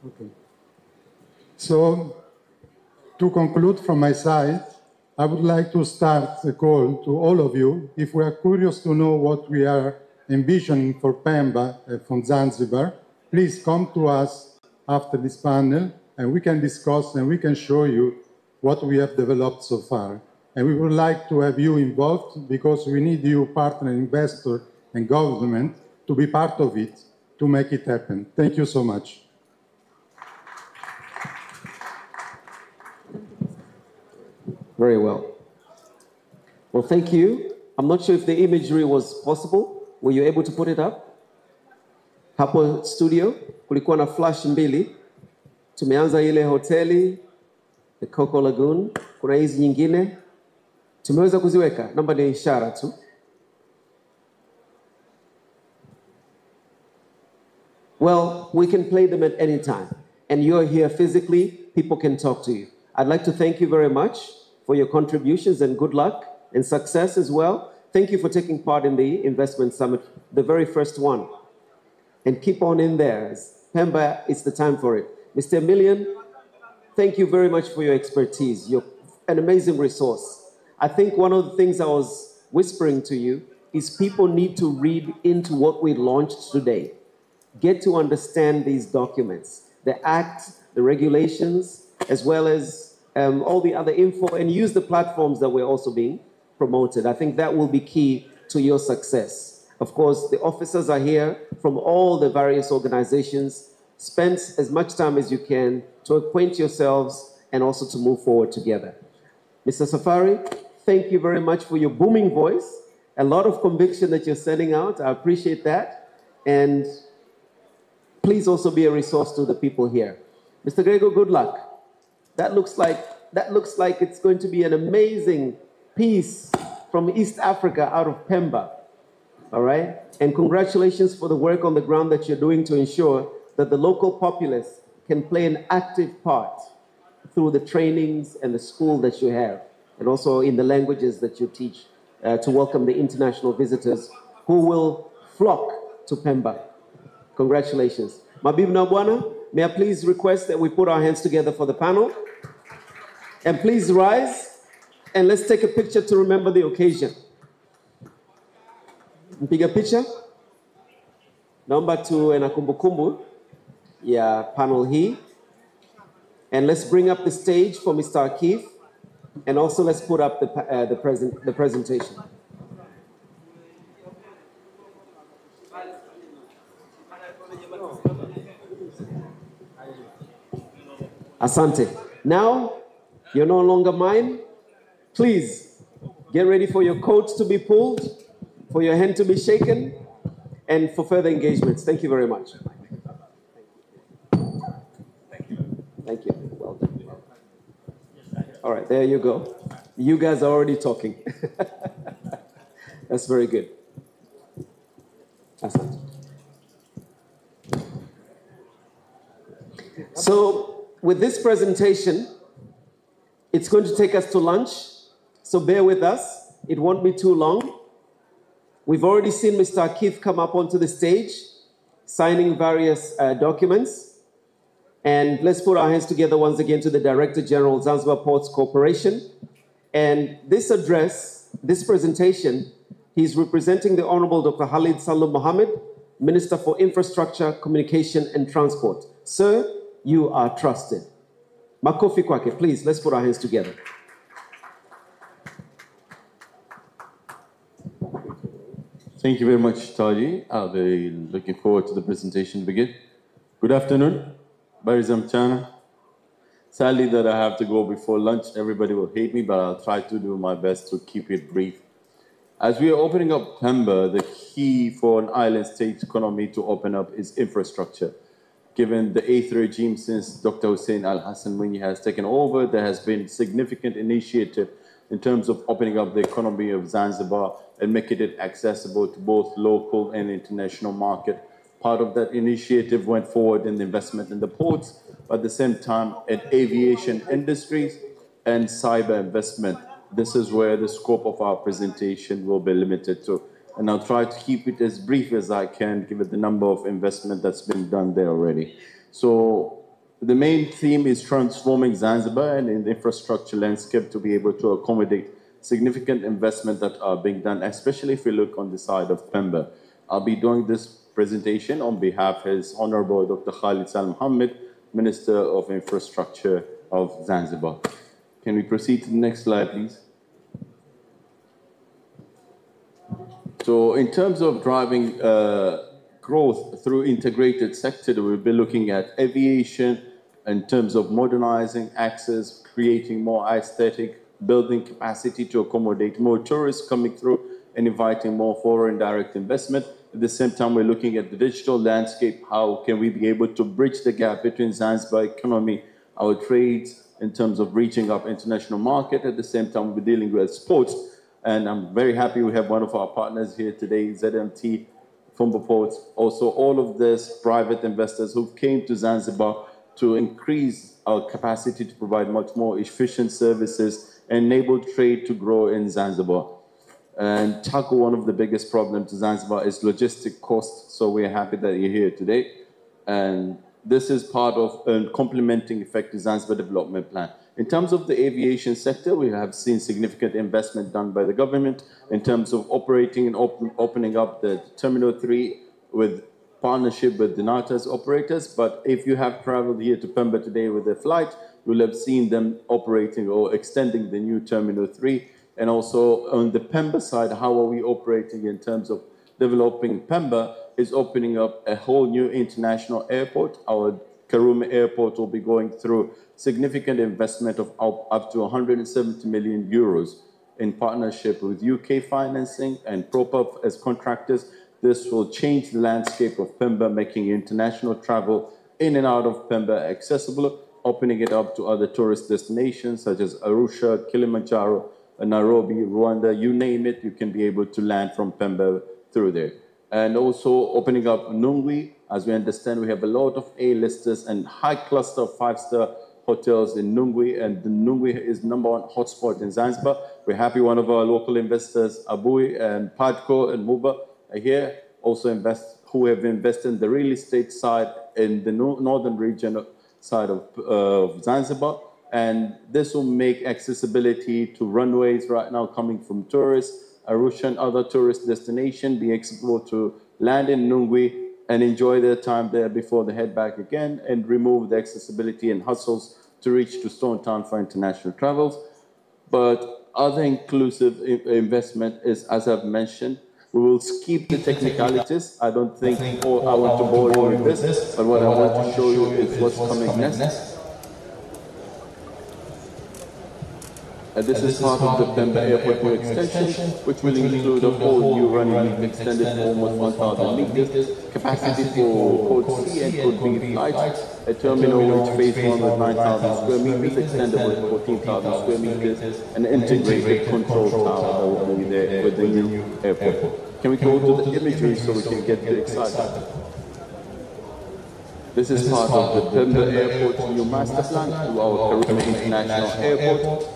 Okay. So, to conclude from my side, I would like to start a call to all of you. If we are curious to know what we are envisioning for Pemba from Zanzibar, please come to us after this panel and we can discuss and we can show you what we have developed so far. And we would like to have you involved because we need you, partner, investor, and government, to be part of it, to make it happen. Thank you so much. Very well. Well, thank you. I'm not sure if the imagery was possible. Were you able to put it up? Hapo studio, kulikuwa na flash mbili. Tumeanza ile hoteli, the Coco Lagoon. Kuna hizi nyingine. Tumeweza kuziweka. Namba ni ishara tu. Well, we can play them at any time. And you're here physically, people can talk to you. I'd like to thank you very much for your contributions and good luck and success as well. Thank you for taking part in the Investment Summit, the very first one. And keep on in there. Pemba, it's the time for it. Mr. Emilian, thank you very much for your expertise. You're an amazing resource. I think one of the things I was whispering to you is people need to read into what we launched today. Get to understand these documents, the act, the regulations, as well as all the other info, and use the platforms that we're also being promoted. I think that will be key to your success. Of course, the officers are here from all the various organizations. Spend as much time as you can to acquaint yourselves and also to move forward together. Mr. Safari, thank you very much for your booming voice. A lot of conviction that you're sending out. I appreciate that. And please also be a resource to the people here. Mr. Grego, good luck. That looks like it's going to be an amazing piece from East Africa out of Pemba. All right? And congratulations for the work on the ground that you're doing to ensure that the local populace can play an active part through the trainings and the school that you have, and also in the languages that you teach to welcome the international visitors who will flock to Pemba. Congratulations. Mabibu na Bwana, may I please request that we put our hands together for the panel? And please rise and let's take a picture to remember the occasion. Mpiga picha? Naomba tuwe na kumbukumbu ya panel hii. And let's bring up the stage for Mr. Akif. And also let's put up the presentation. Asante. Now, you're no longer mine. Please, get ready for your coat to be pulled, for your hand to be shaken, and for further engagements. Thank you very much. Thank you. Well done. All right, there you go. You guys are already talking. That's very good. Asante. So, with this presentation, it's going to take us to lunch, so bear with us. It won't be too long. We've already seen Mr. Akif come up onto the stage, signing various documents. And let's put our hands together once again to the Director General, Zanzibar Ports Corporation. And this address, this presentation, he's representing the Honorable Dr. Khalid Salum Mohammed, Minister for Infrastructure, Communication and Transport. Sir, you are trusted. Makofi kwake, please, let's put our hands together. Thank you very much, Taji. I'll be looking forward to the presentation to begin. Good afternoon. Barizam Chana. Sadly that I have to go before lunch. Everybody will hate me, but I'll try to do my best to keep it brief. As we are opening up Pemba, the key for an island state economy to open up is infrastructure. Given the eighth regime since Dr. Hussein Al-Hassan, when he has taken over, there has been significant initiative in terms of opening up the economy of Zanzibar and making it accessible to both local and international market. Part of that initiative went forward in the investment in the ports, but at the same time in aviation industries and cyber investment. This is where the scope of our presentation will be limited to. And I'll try to keep it as brief as I can, given the number of investment that's been done there already. So The main theme is transforming Zanzibar and in the infrastructure landscape to be able to accommodate significant investment that are being done, especially if you look on the side of Pemba. I'll be doing this presentation on behalf of His Honorable Dr. Khalid Sal Mohammed, Minister of Infrastructure of Zanzibar. Can we proceed to the next slide, please? So in terms of driving growth through integrated sector, we'll be looking at aviation in terms of modernizing access, creating more aesthetic, building capacity to accommodate more tourists coming through and inviting more foreign direct investment. At the same time, we're looking at the digital landscape. How can we be able to bridge the gap between Zanzibar economy, our trades, in terms of reaching up international market? At the same time, we're dealing with sports. And I'm very happy we have one of our partners here today, ZMT, Fumba Ports. Also, all of this private investors who came to Zanzibar to increase our capacity to provide much more efficient services, enable trade to grow in Zanzibar. And tackle one of the biggest problems to Zanzibar is logistic costs. So we're happy that you're here today. And this is part of a complementing effective Zanzibar development plan. In terms of the aviation sector, we have seen significant investment done by the government in terms of operating and opening up the Terminal 3 with partnership with the NATA's operators. But if you have traveled here to Pemba today with a flight, you'll have seen them operating or extending the new Terminal 3. And also on the Pemba side, how are we operating in terms of developing Pemba is opening up a whole new international airport. Our Karume Airport will be going through significant investment of up to 170 million euros in partnership with UK financing and Propop as contractors. This will change the landscape of Pemba, making international travel in and out of Pemba accessible, opening it up to other tourist destinations such as Arusha, Kilimanjaro, Nairobi, Rwanda, you name it, you can be able to land from Pemba through there. And also opening up Nungwi. As we understand, we have a lot of A-listers and high cluster of five-star hotels in Nungwi, and the Nungwi is #1 hotspot in Zanzibar. We're happy one of our local investors, Abui and Padco and Muba, are here, also who have invested in the real estate side in the northern region side of Zanzibar. And this will make accessibility to runways right now coming from tourists, Arusha and other tourist destinations, be able to land in Nungwi and enjoy their time there before they head back again, and remove the accessibility and hustles to reach to Stone Town for international travels. But other inclusive investment is, as I've mentioned, we will skip the technicalities. I don't think I want to bore you with this, but what I want to show you is what's coming next. This is part of the Pemba Airport new extension, which will include a whole new running loop extended for almost 1,000 meters, capacity for Code C and Code B flights, a terminal which phase 1 with 9,000 square meters, extended with 14,000 square meters, and integrated control tower that will be there with the new airport. Can we go to the imagery so we can get excited? This is part of the Pemba Airport new master plan to our Karume International Airport.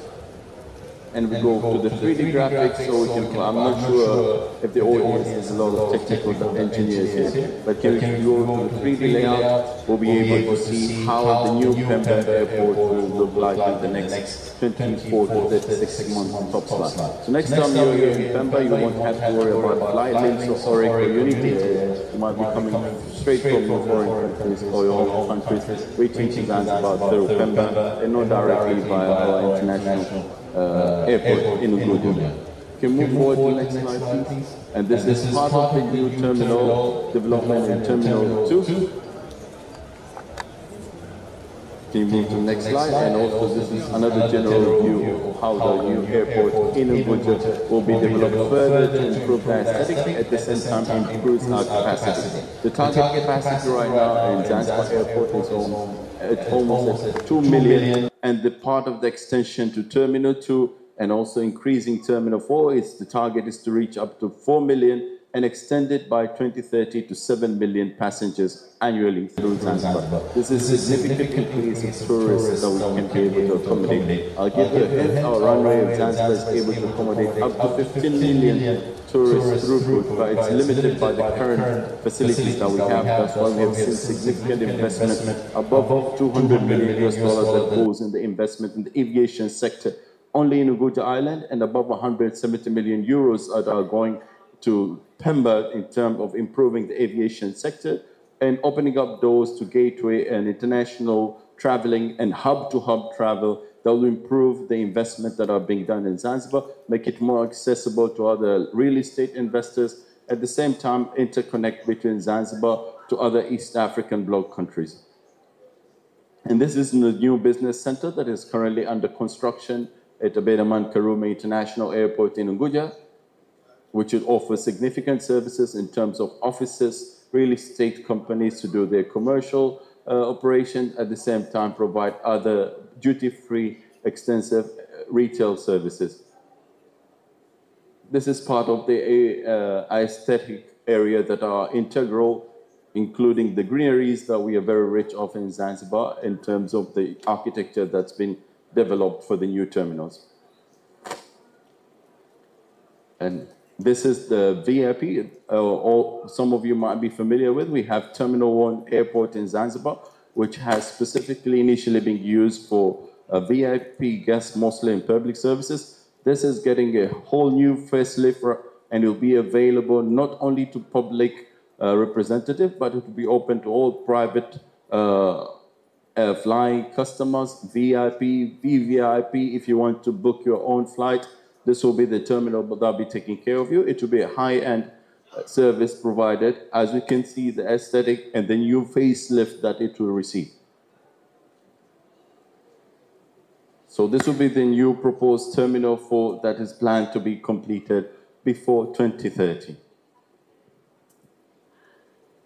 And we go to the 3D graphics, so we can, I'm not sure if the audience is a lot of technical engineers here, but can we go to the 3D layout, we'll be able to see how the new Pemba Airport will look like in the next 24 to 36 months top line. So next time you're here in Pemba, you won't have to worry about flight links or Oric or Unity. You might be coming straight from your foreign countries or your home countries, reaching to Zanzibar through Pemba, and not directly via our international airport in Uwekezaji. Can we move forward to the next slide, please? And this is part of the new terminal development in Terminal 2. Can you move to the next slide? And also this is another general view of how the new airport in Uwekezaji will be developed further to improve the aesthetic, at the same time improves our capacity. The target capacity right now in Zanzibar Airport is almost at 2 million. And the part of the extension to Terminal 2 and also increasing Terminal 4 is the target is to reach up to 4 million and extend it by 2030 to 7 million passengers annually through Zanzibar. This is a significant increase of tourists that we can be able to accommodate. I'll give you a hint, our runway of Zanzibar is able to accommodate up to 15 million tourist throughput, but it's limited by the current facilities that we have. That's why we have seen significant investment above 200 million US dollars that goes in the investment in the aviation sector only in Unguja Island, and above 170 million euros that are going to Pemba in terms of improving the aviation sector and opening up doors to gateway and international traveling and hub-to-hub travel that will improve the investment that are being done in Zanzibar, make it more accessible to other real estate investors, at the same time interconnect between Zanzibar to other East African bloc countries. And this is the new business center that is currently under construction at Abedaman Karume International Airport in Unguja, which will offer significant services in terms of offices, real estate companies to do their commercial operation, at the same time provide other duty-free, extensive retail services. This is part of the aesthetic area that are integral, including the greeneries that we are very rich of in Zanzibar in terms of the architecture that's been developed for the new terminals. And this is the VIP, or some of you might be familiar with. We have Terminal 1 Airport in Zanzibar, which has specifically initially been used for VIP guests, mostly in public services. This is getting a whole new facelift, and it will be available not only to public representatives, but it will be open to all private flying customers, VIP, VVIP. If you want to book your own flight, this will be the terminal that will be taking care of you. It will be a high-end service provided, as we can see the aesthetic and the new facelift that it will receive. So this will be the new proposed Terminal 4 that is planned to be completed before 2030.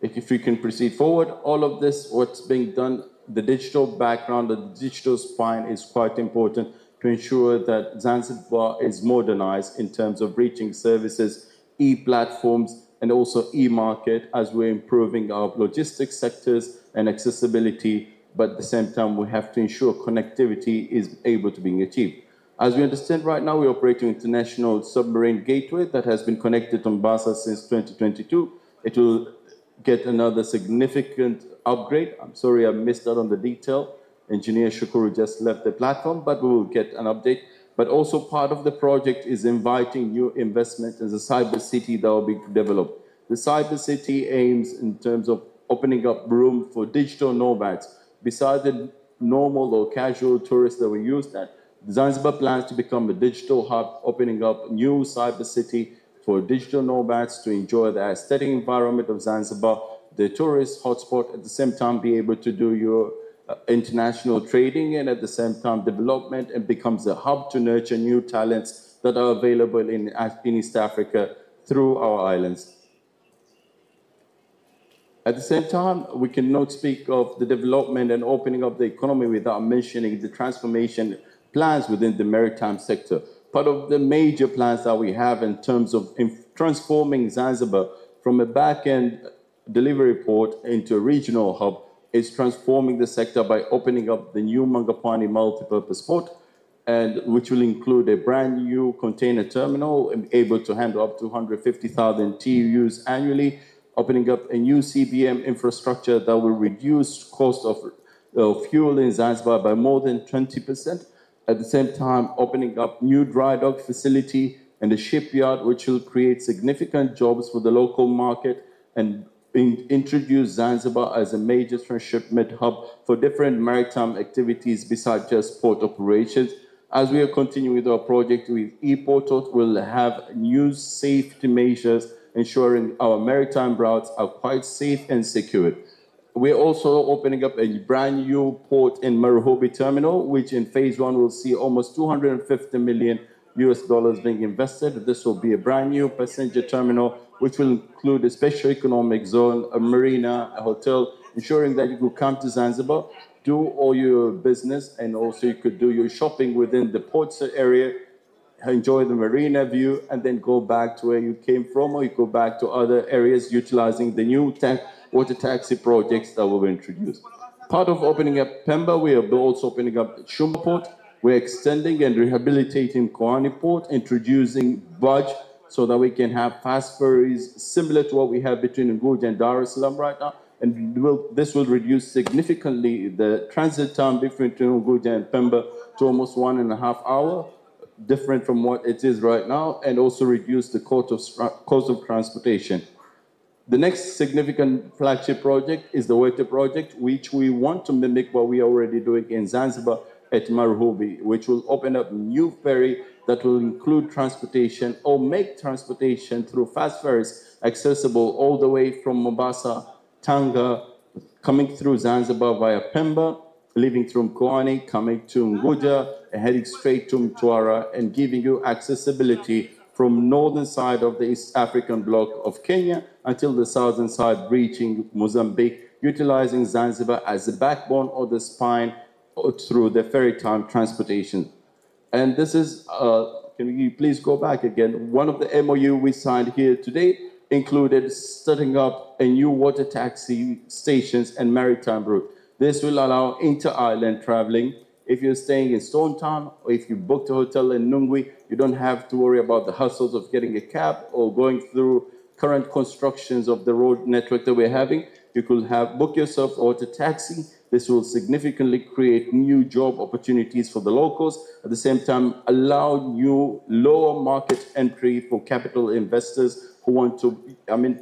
If we can proceed forward, all of this, what's being done, the digital background, the digital spine is quite important to ensure that Zanzibar is modernized in terms of reaching services, e-platforms, and also e-market as we're improving our logistics sectors and accessibility, but at the same time, we have to ensure connectivity is able to be achieved. As we understand right now, we're operating international submarine gateway that has been connected to Mombasa since 2022. It will get another significant upgrade. I'm sorry I missed out on the detail. Engineer Shukuru just left the platform, but we will get an update. But also part of the project is inviting new investment as a cyber city that will be developed. The cyber city aims in terms of opening up room for digital nomads. Besides the normal or casual tourists that we use that, Zanzibar plans to become a digital hub, opening up a new cyber city for digital nomads to enjoy the aesthetic environment of Zanzibar, the tourist hotspot, at the same time be able to do your international trading and at the same time development, and becomes a hub to nurture new talents that are available in East Africa through our islands. At the same time, we cannot speak of the development and opening up the economy without mentioning the transformation plans within the maritime sector. Part of the major plans that we have in terms of transforming Zanzibar from a back-end delivery port into a regional hub is transforming the sector by opening up the new Mangapani multipurpose port, and which will include a brand new container terminal able to handle up to 150,000 TEUs annually, opening up a new CBM infrastructure that will reduce cost of fuel in Zanzibar by more than 20%. At the same time, opening up new dry dock facility and a shipyard, which will create significant jobs for the local market and introduce Zanzibar as a major transshipment hub for different maritime activities besides just port operations. As we are continuing with our project with ePortal, we'll have new safety measures ensuring our maritime routes are quite safe and secure. We're also opening up a brand new port in Maruhobi Terminal, which in phase 1 will see almost 250 million US dollars being invested. This will be a brand new passenger terminal, which will include a special economic zone, a marina, a hotel, ensuring that you could come to Zanzibar, do all your business, and also you could do your shopping within the port area, enjoy the marina view, and then go back to where you came from, or you go back to other areas utilizing the new water taxi projects that will be introduced. Part of opening up Pemba, we are also opening up Shumba Port. We're extending and rehabilitating Koani Port, introducing barge so that we can have fast ferries similar to what we have between Unguja and Dar es Salaam right now. And this will reduce significantly the transit time between Unguja and Pemba to almost 1.5 hours, different from what it is right now, and also reduce the cost of transportation. The next significant flagship project is the Wete project, which we want to mimic what we are already doing in Zanzibar at Marhubi, which will open up a new ferry that will include transportation or make transportation through fast ferries accessible all the way from Mombasa, Tanga, coming through Zanzibar via Pemba, leaving through Mkoani, coming to Unguja, and heading straight to Mtwara, and giving you accessibility from northern side of the East African bloc of Kenya until the southern side, reaching Mozambique, utilizing Zanzibar as the backbone or the spine through the ferry time transportation. And this is, can you please go back again? One of the MOU we signed here today included setting up a new water taxi stations and maritime route. This will allow inter-island traveling. If you're staying in Stone Town or if you booked a hotel in Nungwi, you don't have to worry about the hustles of getting a cab or going through current constructions of the road network that we're having. You could book yourself a water taxi. This will significantly create new job opportunities for the locals. At the same time, allow new lower market entry for capital investors who want to,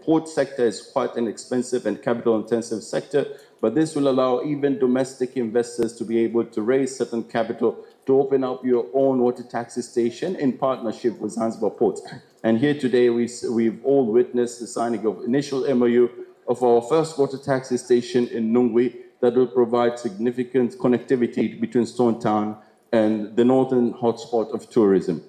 port sector is quite an expensive and capital intensive sector, but this will allow even domestic investors to be able to raise certain capital to open up your own water taxi station in partnership with Zanzibar Ports. And here today, we've all witnessed the signing of initial MOU of our first water taxi station in Nungwi that will provide significant connectivity between Stone Town and the northern hotspot of tourism.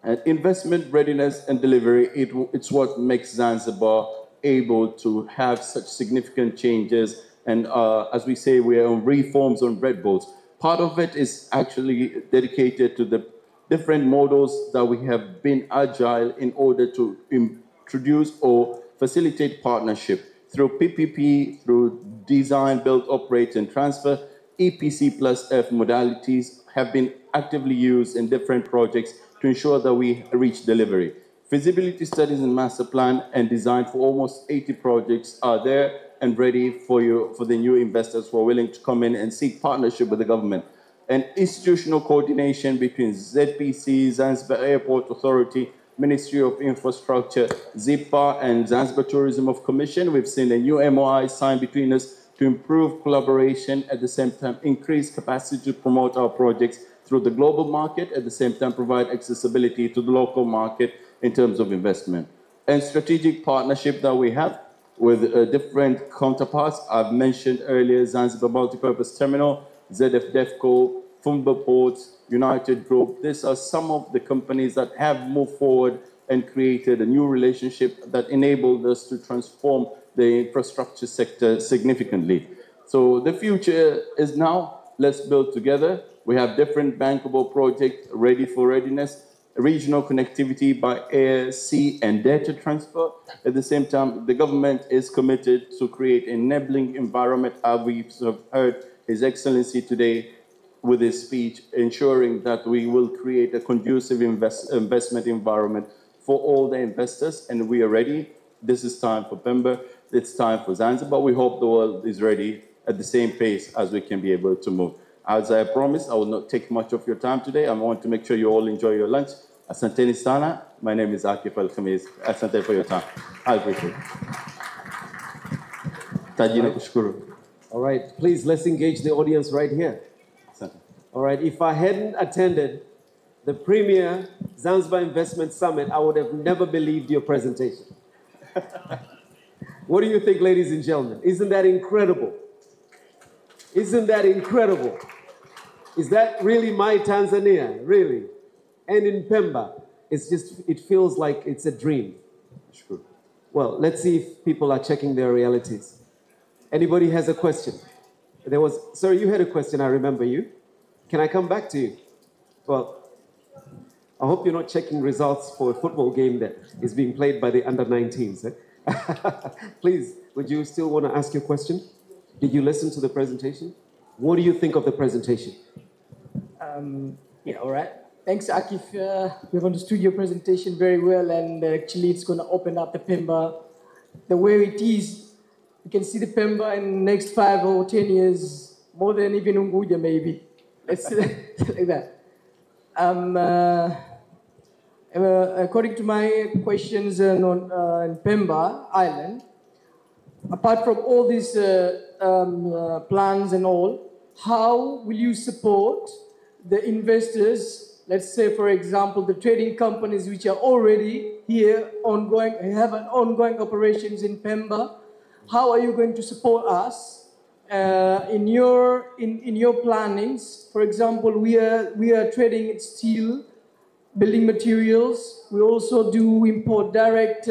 And investment readiness and delivery, it's what makes Zanzibar able to have such significant changes. And as we say, we are on reforms on red boats. Part of it is actually dedicated to the different models that we have been agile in order to introduce or facilitate partnership through PPP, through design, build, operate, and transfer. EPC plus F modalities have been actively used in different projects to ensure that we reach delivery. Feasibility studies and master plan and design for almost 80 projects are there and ready for the new investors who are willing to come in and seek partnership with the government. And institutional coordination between ZPC, Zanzibar Airport Authority, Ministry of Infrastructure, ZIPA, and Zanzibar Tourism of Commission. We've seen a new MOI signed between us to improve collaboration, at the same time increase capacity to promote our projects through the global market, at the same time provide accessibility to the local market in terms of investment. And strategic partnership that we have with different counterparts. I've mentioned earlier Zanzibar Multipurpose Terminal, ZF Defco, Fumba Ports, United Group. These are some of the companies that have moved forward and created a new relationship that enabled us to transform the infrastructure sector significantly. So the future is now. Let's build together. We have different bankable projects ready for readiness, regional connectivity by air, sea, and data transfer. At the same time, the government is committed to create an enabling environment, as we've heard His Excellency today with his speech, ensuring that we will create a conducive investment environment for all the investors, and we are ready. This is time for Pemba, it's time for Zanzibar. We hope the world is ready at the same pace as we can be able to move. As I promised, I will not take much of your time today. I want to make sure you all enjoy your lunch. Asanteni sana. My name is Akif Al-Khamis. Asante for your time. I appreciate it. Tajina kushukuru. All right, please, let's engage the audience right here. All right, if I hadn't attended the premier Zanzibar Investment Summit, I would have never believed your presentation. What do you think, ladies and gentlemen? Isn't that incredible? Isn't that incredible? Is that really my Tanzania? Really? And in Pemba, it feels like it's a dream. Sure. Well, let's see if people are checking their realities. Anybody has a question? Sir, you had a question, I remember you. Can I come back to you? Well, I hope you're not checking results for a football game that is being played by the under-19s. Eh? Please, would you still want to ask your question? Did you listen to the presentation? What do you think of the presentation? Yeah, all right. Thanks, Akif. We've understood your presentation very well, and actually it's going to open up the Pemba the way it is. You can see the Pemba in the next 5 or 10 years, more than even Unguja, maybe. Let's say like that. According to my questions on Pemba Island, apart from all these plans and all, how will you support the investors, let's say, for example, the trading companies which are already here, have an ongoing operations in Pemba? How are you going to support us in your plannings? For example, we are trading steel, building materials. We also do import direct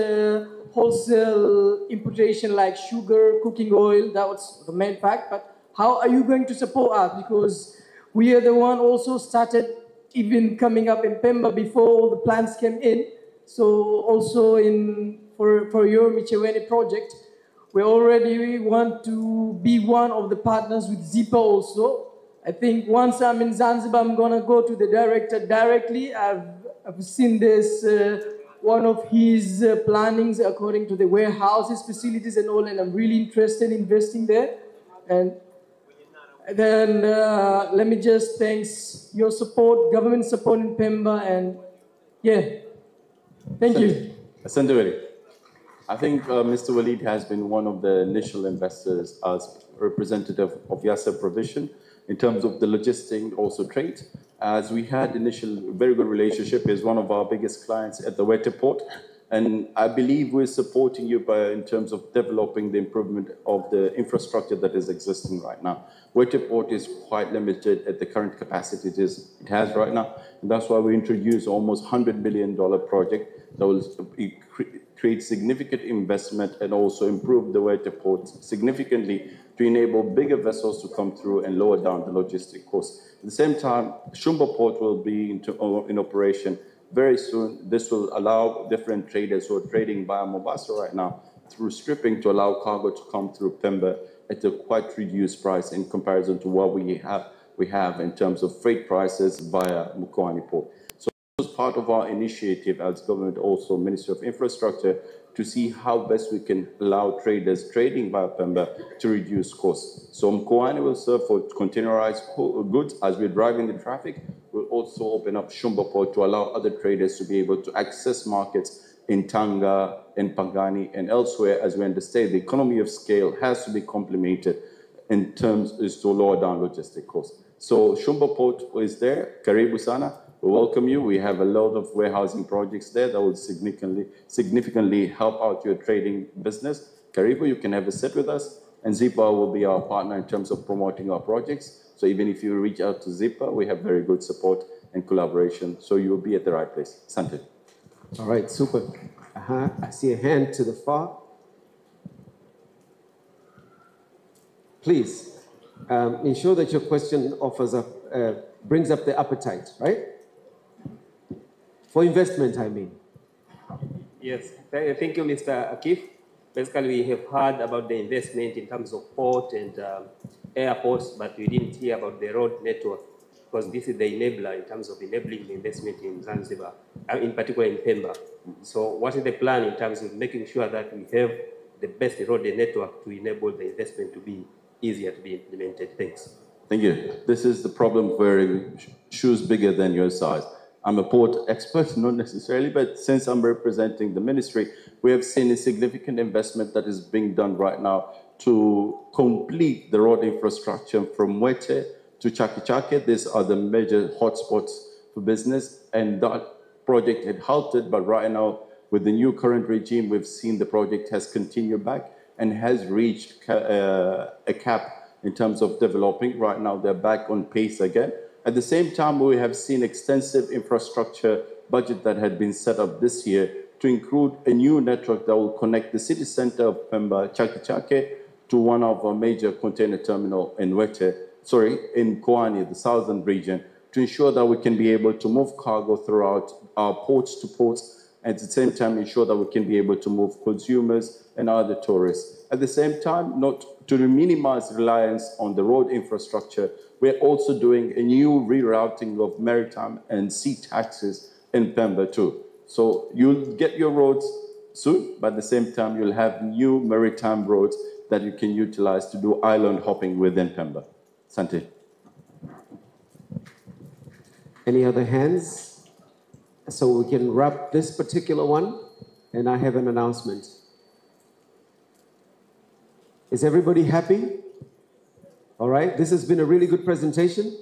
wholesale importation like sugar, cooking oil. That was the main fact. But how are you going to support us? Because we are the one also started even coming up in Pemba before all the plants came in. So also for your Micheweni project, we already want to be one of the partners with Zipa also. I think once I'm in Zanzibar, I'm gonna go to the director directly. I've seen this, one of his plannings according to the warehouses, facilities and all, and I'm really interested in investing there. And then let me just thank your support, government support in Pemba, and yeah, thank you. Asante. I think Mr. Walid has been one of the initial investors as representative of Yasser Provision in terms of the logistics, also trade. As we had initial very good relationship, is one of our biggest clients at the Wete port. And I believe we're supporting you in terms of developing the improvement of the infrastructure that is existing right now. Wete port is quite limited at the current capacity it has right now. And that's why we introduced almost $100 million project that will create significant investment and also improve the Wete port significantly to enable bigger vessels to come through and lower down the logistic costs. At the same time, Shumba port will be in operation very soon. This will allow different traders who are trading via Mombasa right now through stripping to allow cargo to come through Pemba at a quite reduced price in comparison to what we have in terms of freight prices via Mkoani port. So this was part of our initiative as government, also Ministry of Infrastructure, to see how best we can allow traders trading via Pemba to reduce costs. So Mkoani will serve for containerized goods as we're driving the traffic. We'll also open up Shumba port to allow other traders to be able to access markets in Tanga, in Pangani, and elsewhere. As we understand, the economy of scale has to be complemented in terms is to lower down logistic costs. So Shumba port is there. Karibu Sana. We welcome you. We have a lot of warehousing projects there that will significantly help out your trading business. Karibu, you can have a sit with us, and Zipa will be our partner in terms of promoting our projects. So even if you reach out to Zipa, we have very good support and collaboration. So you will be at the right place. Sante. All right, super. I see a hand to the far. Please, ensure that your question brings up the appetite, right? For investment, I mean. Yes, thank you, Mr. Akif. Basically, we have heard about the investment in terms of port and airports, but we didn't hear about the road network, because this is the enabler in terms of enabling the investment in Zanzibar, in particular in Pemba. So what is the plan in terms of making sure that we have the best road network to enable the investment to be easier to be implemented? Thanks. Thank you. This is the problem wearing shoes bigger than your size. I'm a port expert, not necessarily, but since I'm representing the ministry, we have seen a significant investment that is being done right now to complete the road infrastructure from Wete to Chake Chake. These are the major hotspots for business, and that project had halted, but right now, with the new current regime, we've seen the project has continued back and has reached a cap in terms of developing. Right now, they're back on pace again. At the same time, we have seen extensive infrastructure budget that had been set up this year to include a new network that will connect the city center of Pemba, Chake Chake, to one of our major container terminal in in Koani, the southern region, to ensure that we can be able to move cargo throughout our ports to ports, and at the same time ensure that we can be able to move consumers and other tourists. At the same time, not to minimize reliance on the road infrastructure, we're also doing a new rerouting of maritime and sea taxis in Pemba too. So you'll get your roads soon, but at the same time, you'll have new maritime roads that you can utilize to do island hopping within Pemba. Sante. Any other hands? So we can wrap this particular one, and I have an announcement. Is everybody happy? All right, this has been a really good presentation.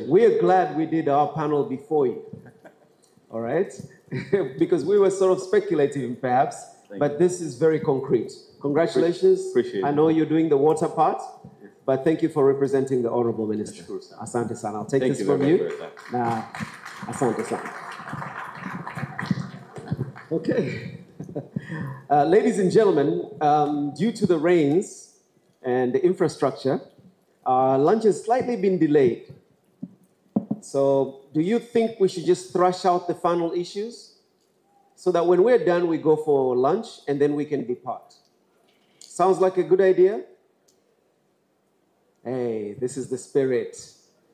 We are glad we did our panel before you. All right, because we were sort of speculating perhaps, but this is very concrete. Congratulations. Appreciate it. I know you're doing the water part, but thank you for representing the Honorable Minister. Asante sana. I'll take this from you. Nah, asante sana. Okay. Ladies and gentlemen, due to the rains and the infrastructure, our lunch has slightly been delayed. So do you think we should just thrash out the final issues so that when we're done, we go for lunch and then we can depart? Sounds like a good idea? Hey, this is the spirit.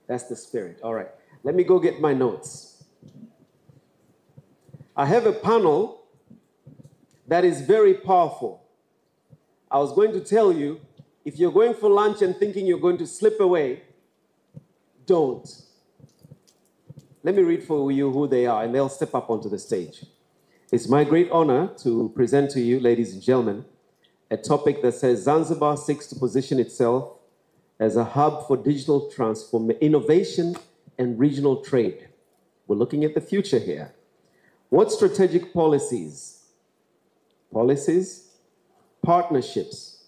That's the spirit. All right. Let me go get my notes. I have a panel that is very powerful. I was going to tell you, if you're going for lunch and thinking you're going to slip away, don't. Let me read for you who they are, and they'll step up onto the stage. It's my great honor to present to you, ladies and gentlemen, a topic that says Zanzibar seeks to position itself as a hub for digital innovation and regional trade. We're looking at the future here. What strategic policies, partnerships,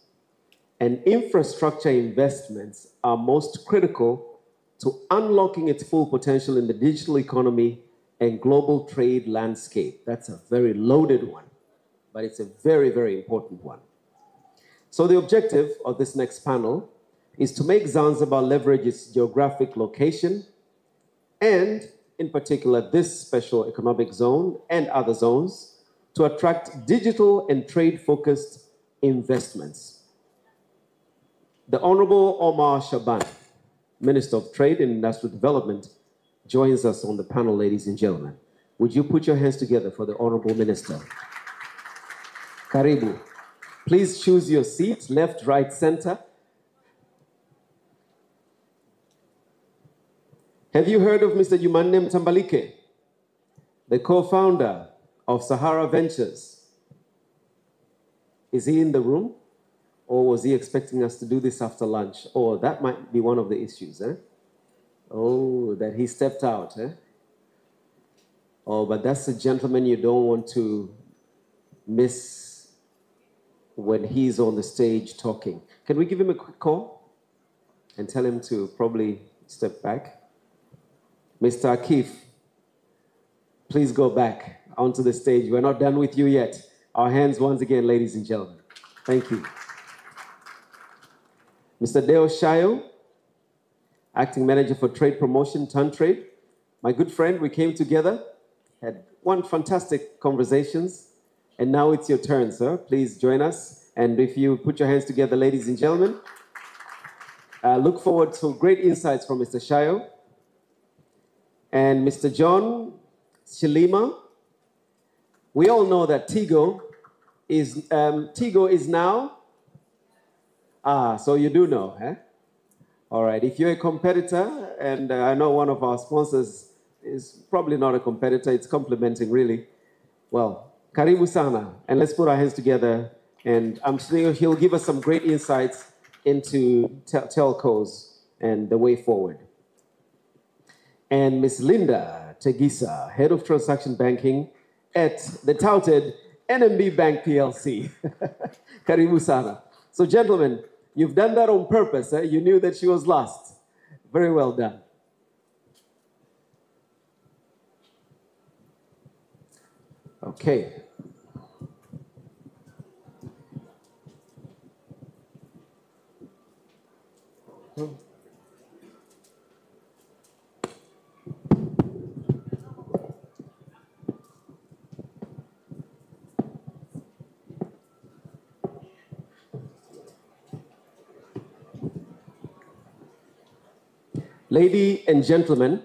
and infrastructure investments are most critical to unlocking its full potential in the digital economy and global trade landscape? That's a very loaded one, but it's a very, very important one. So the objective of this next panel is to make Zanzibar leverage its geographic location and, in particular, this special economic zone and other zones to attract digital and trade-focused investments. The Honorable Omar Shaban, Minister of Trade and Industrial Development, joins us on the panel, ladies and gentlemen. Would you put your hands together for the Honorable Minister? Karibu. Please choose your seat, left, right, center. Have you heard of Mr. Jumanne Mtambalike, the co-founder of Sahara Ventures? Is he in the room? Or was he expecting us to do this after lunch? Oh, that might be one of the issues, eh? Oh, that he stepped out, eh? Oh, but that's a gentleman you don't want to miss when he's on the stage talking. Can we give him a quick call and tell him to probably step back? Mr. Akif, please go back onto the stage. We're not done with you yet. Our hands once again, ladies and gentlemen. Thank you. Mr. Deo Shayo, Acting Manager for Trade Promotion, TurnTrade. My good friend, we came together, had one fantastic conversations, and now it's your turn, sir. Please join us. And if you put your hands together, ladies and gentlemen, look forward to great insights from Mr. Shayo. And Mr. John Shilima. We all know that Tigo is now. So you do know, eh? All right, if you're a competitor, and I know one of our sponsors is probably not a competitor, it's complimenting really. Well, karibu sana, and let's put our hands together, and I'm sure he'll give us some great insights into telcos and the way forward. And Miss Linda Tegisa, Head of Transaction Banking at the touted NMB Bank PLC. Karibu sana. So gentlemen, you've done that on purpose. Eh? You knew that she was last. Very well done. Okay. Ladies and gentlemen,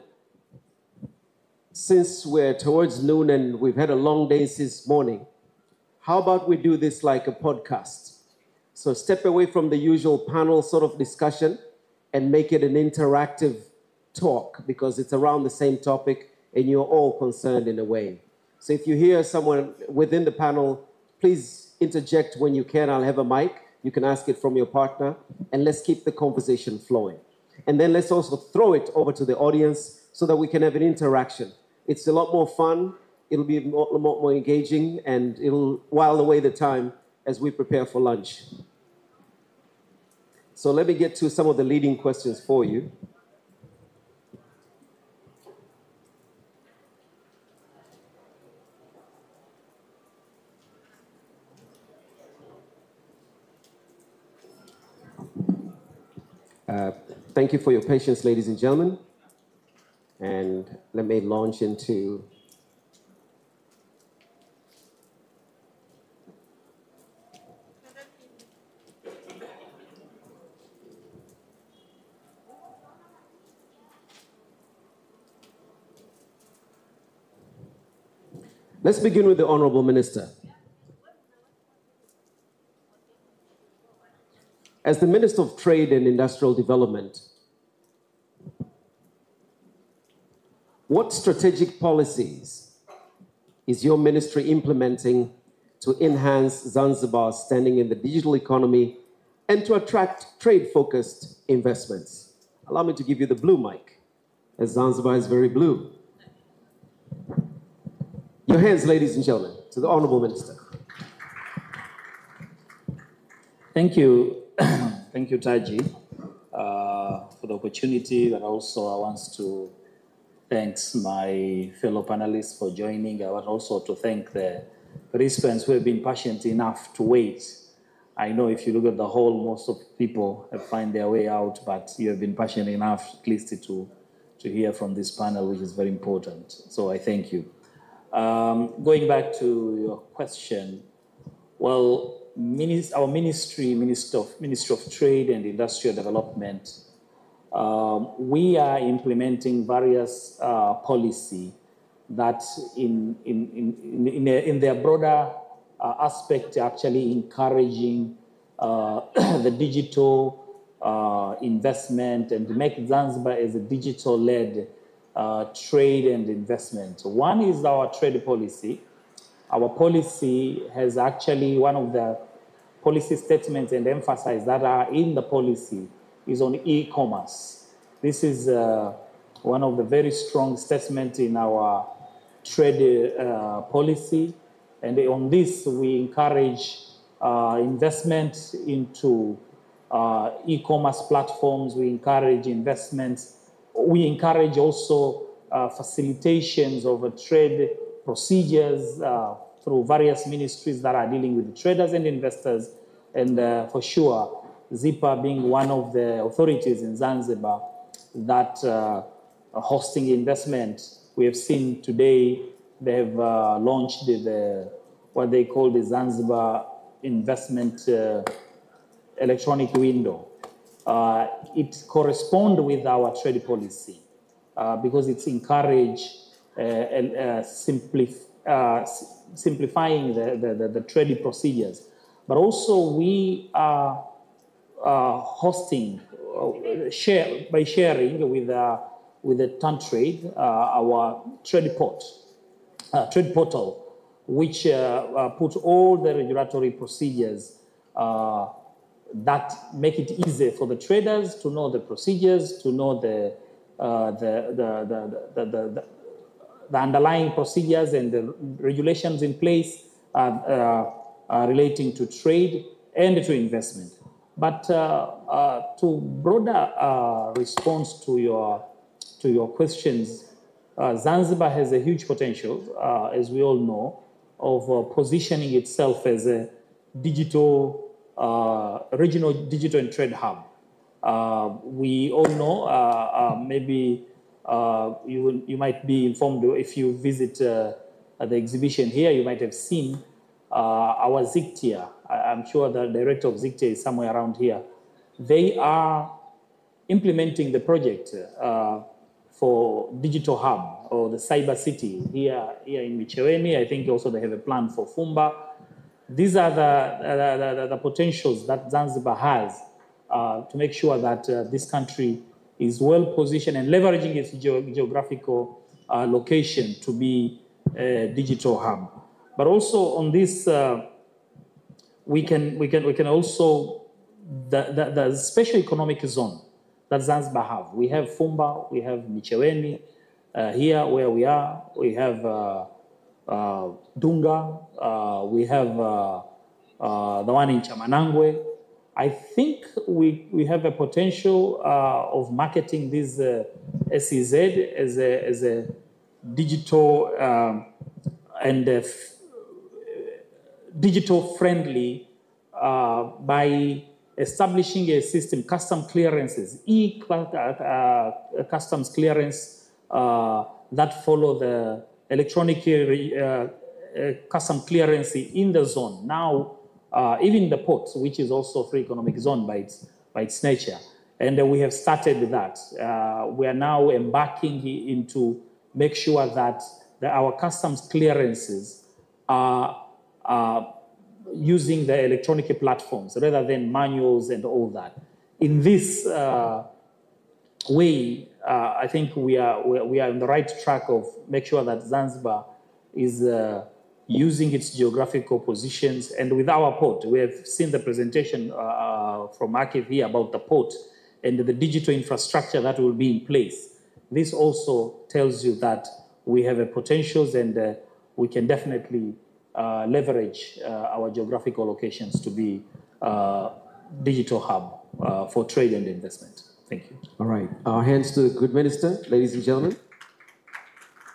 since we're towards noon and we've had a long day since morning, how about we do this like a podcast? So step away from the usual panel sort of discussion and make it an interactive talk, because it's around the same topic and you're all concerned in a way. So if you hear someone within the panel, please interject when you can. I'll have a mic. You can ask it from your partner, and let's keep the conversation flowing. And then let's also throw it over to the audience so that we can have an interaction. It's a lot more fun. It'll be a lot more engaging, and it'll while away the time as we prepare for lunch. So let me get to some of the leading questions for you. Thank you for your patience, ladies and gentlemen. And let me launch into Let's begin with the Honorable Minister. As the Minister of Trade and Industrial Development, what strategic policies is your ministry implementing to enhance Zanzibar's standing in the digital economy and to attract trade-focused investments? Allow me to give you the blue mic, as Zanzibar is very blue. Your hands, ladies and gentlemen, to the Honorable Minister. Thank you. Thank you, Taji, for the opportunity, but also I want to thank my fellow panelists for joining. I want also to thank the participants who have been patient enough to wait. I know if you look at the hall, most of people have found their way out, but you have been patient enough at least to hear from this panel, which is very important. So I thank you. Going back to your question, well, our Ministry of Trade and Industrial Development, we are implementing various policy that in their broader aspect actually encouraging the digital investment and make Zanzibar as a digital-led trade and investment. One is our trade policy. Our policy has actually, one of the policy statements and emphasis that are in the policy is on e-commerce. This is one of the very strong statements in our trade policy. And on this, we encourage investment into e-commerce platforms. We encourage investments. We encourage also facilitations of trade procedures through various ministries that are dealing with traders and investors. And for sure, ZIPA being one of the authorities in Zanzibar that are hosting investment. We have seen today they have launched what they call the Zanzibar Investment Electronic Window. It corresponds with our trade policy because it's encouraged simplifying the trade procedures. But also we are hosting, by sharing with the TanTrade, our trade portal, which put all the regulatory procedures that make it easy for the traders to know the procedures, to know the underlying procedures and the regulations in place relating to trade and to investment. But to broader response to your questions, Zanzibar has a huge potential, as we all know, of positioning itself as a digital, regional digital and trade hub. We all know, maybe you might be informed if you visit the exhibition here, you might have seen our ZICTIA. I'm sure the director of ZICTIA is somewhere around here. They are implementing the project for Digital Hub or the Cyber City here in Micheweni. I think also they have a plan for Fumba. These are the potentials that Zanzibar has to make sure that this country is well positioned and leveraging its geographical location to be a digital hub. But also on this, we can also the special economic zone that Zanzibar have. We have Fumba, we have Micheweni, here where we are. We have Dunga, we have the one in Chamanangwe. I think we have a potential of marketing this SEZ as a digital and digital friendly by establishing a system, custom clearances, customs clearance that follow the electronic custom clearance in the zone. Now, even the ports, which is also a free economic zone by its nature. And we have started with that. We are now embarking into make sure that our customs clearances are using the electronic platforms rather than manuals and all that. In this way, I think we are on the right track of make sure that Zanzibar is using its geographical positions. And with our port, we have seen the presentation from Akif here about the port and the digital infrastructure that will be in place. This also tells you that we have a potentials and we can definitely leverage our geographical locations to be digital hub for trade and investment. Thank you. All right. Our hands to the good minister, ladies and gentlemen.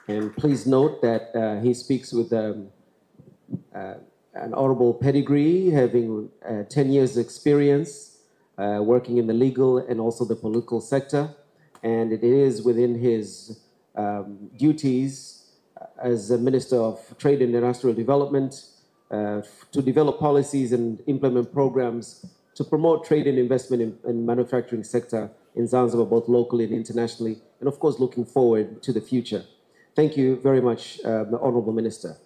And please note that he speaks with an honorable pedigree, having 10 years experience working in the legal and also the political sector. And it is within his duties as a Minister of Trade and Industrial Development to develop policies and implement programs to promote trade and investment in manufacturing sector in Zanzibar, both locally and internationally, and of course, looking forward to the future. Thank you very much, the Honorable Minister.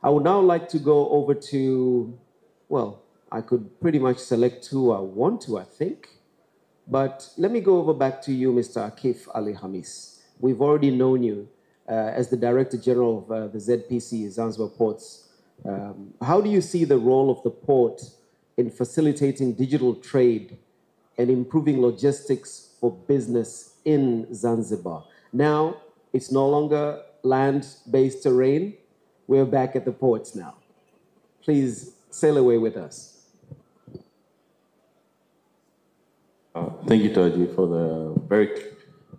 I would now like to go over to, well, I could pretty much select who I want to, I think. But let me go over back to you, Mr. Akif Ali Hamis. We've already known you as the Director General of the ZPC, Zanzibar Ports. How do you see the role of the port in facilitating digital trade and improving logistics for business in Zanzibar? Now, it's no longer land-based terrain. We're back at the ports now. Please sail away with us. Thank you, Taji, for the very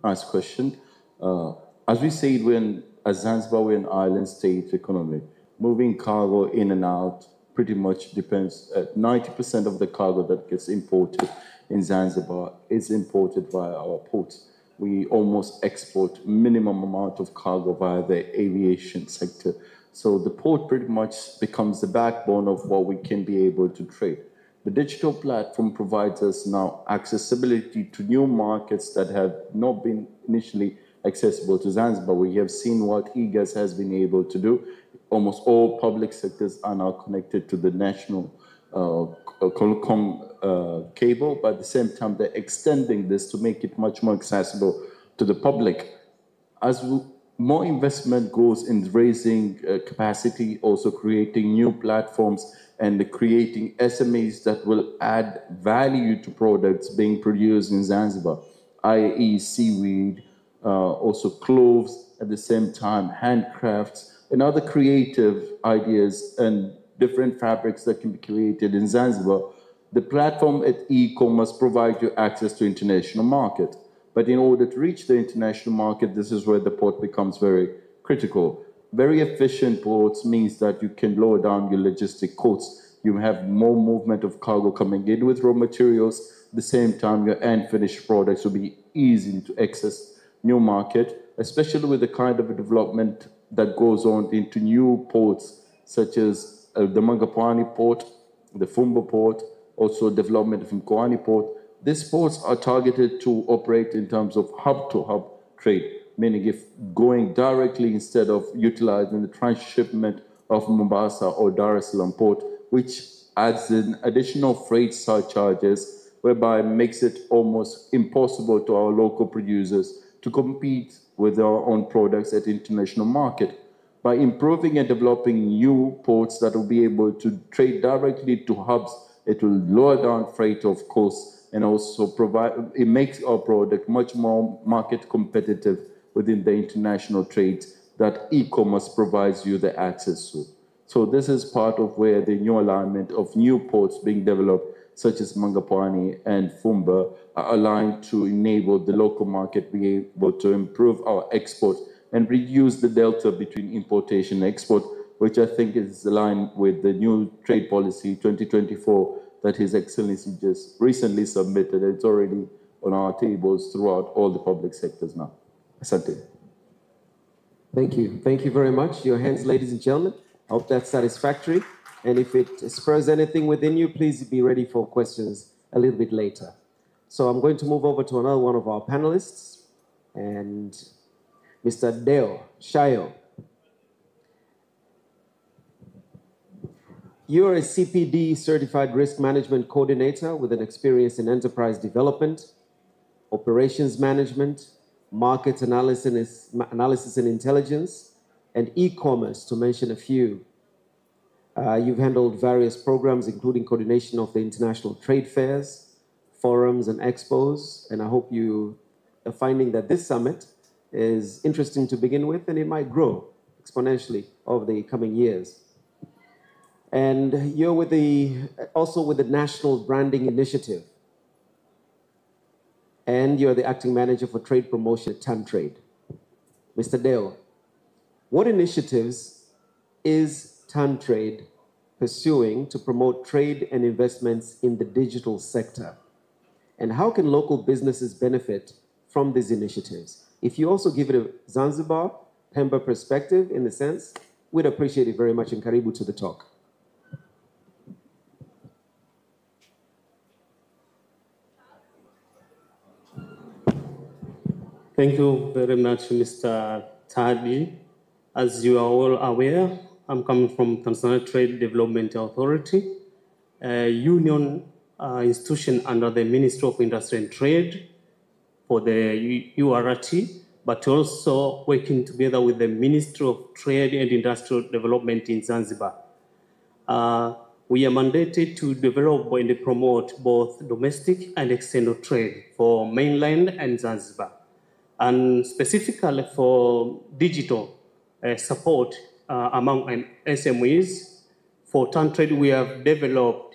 nice question. As we said, as Zanzibar, we're an island state economy. Moving cargo in and out pretty much depends. 90% of the cargo that gets imported in Zanzibar is imported via our ports. We almost export minimum amount of cargo via the aviation sector. So the port pretty much becomes the backbone of what we can be able to trade. The digital platform provides us now accessibility to new markets that have not been initially accessible to Zanzibar. We have seen what eGas has been able to do. Almost all public sectors are now connected to the national cable, but at the same time, they're extending this to make it much more accessible to the public. As more investment goes in raising capacity, also creating new platforms and creating SMEs that will add value to products being produced in Zanzibar, i.e. seaweed, also cloves, at the same time, handcrafts, and other creative ideas and different fabrics that can be created in Zanzibar. The platform at e-commerce provides you access to international market. But in order to reach the international market, this is where the port becomes very critical. Very efficient ports means that you can lower down your logistic costs. You have more movement of cargo coming in with raw materials. At the same time, your end finished products will be easy to access new market, especially with the kind of a development that goes on into new ports, such as the Mangapwani port, the Fumba port, also development from Mkoani port. these ports are targeted to operate in terms of hub-to-hub trade, meaning if going directly instead of utilizing the transshipment of Mombasa or Dar es Salaam port, which adds in additional freight surcharges, whereby it makes it almost impossible to our local producers to compete with our own products at the international market. By improving and developing new ports that will be able to trade directly to hubs, it will lower down freight, of course, and also it makes our product much more market competitive within the international trade that e-commerce provides you the access to. So this is part of where the new alignment of new ports being developed, such as Mangapwani and Fumba, are aligned to enable the local market be able to improve our export and reduce the delta between importation and export, which I think is aligned with the new trade policy 2024 that His Excellency just recently submitted. It's already on our tables throughout all the public sectors now. Asante. Thank you. Thank you very much. Your hands, ladies and gentlemen. I hope that's satisfactory. And if it spurs anything within you, please be ready for questions a little bit later. So I'm going to move over to another one of our panelists, and Mr. Deo Shayo. You're a CPD certified risk management coordinator with an experience in enterprise development, operations management, market analysis and intelligence, and e-commerce, to mention a few. You've handled various programs, including coordination of the international trade fairs, forums, and expos, and I hope you are finding that this summit is interesting to begin with, and it might grow exponentially over the coming years. And you're also with the National Branding Initiative, and you're the acting manager for trade promotion at TanTrade. Mr. Deo, what initiatives is TanTrade pursuing to promote trade and investments in the digital sector? And how can local businesses benefit from these initiatives? If you also give it a Zanzibar, Pemba perspective in the sense, we'd appreciate it very much, and karibu to the talk. Thank you very much, Mr. Tadi. As you are all aware, I'm coming from Tanzania Trade Development Authority, a union institution under the Ministry of Industry and Trade for the URT, but also working together with the Ministry of Trade and Industrial Development in Zanzibar. We are mandated to develop and promote both domestic and external trade for mainland and Zanzibar. And specifically for digital support among SMEs, for TanTrade, we have developed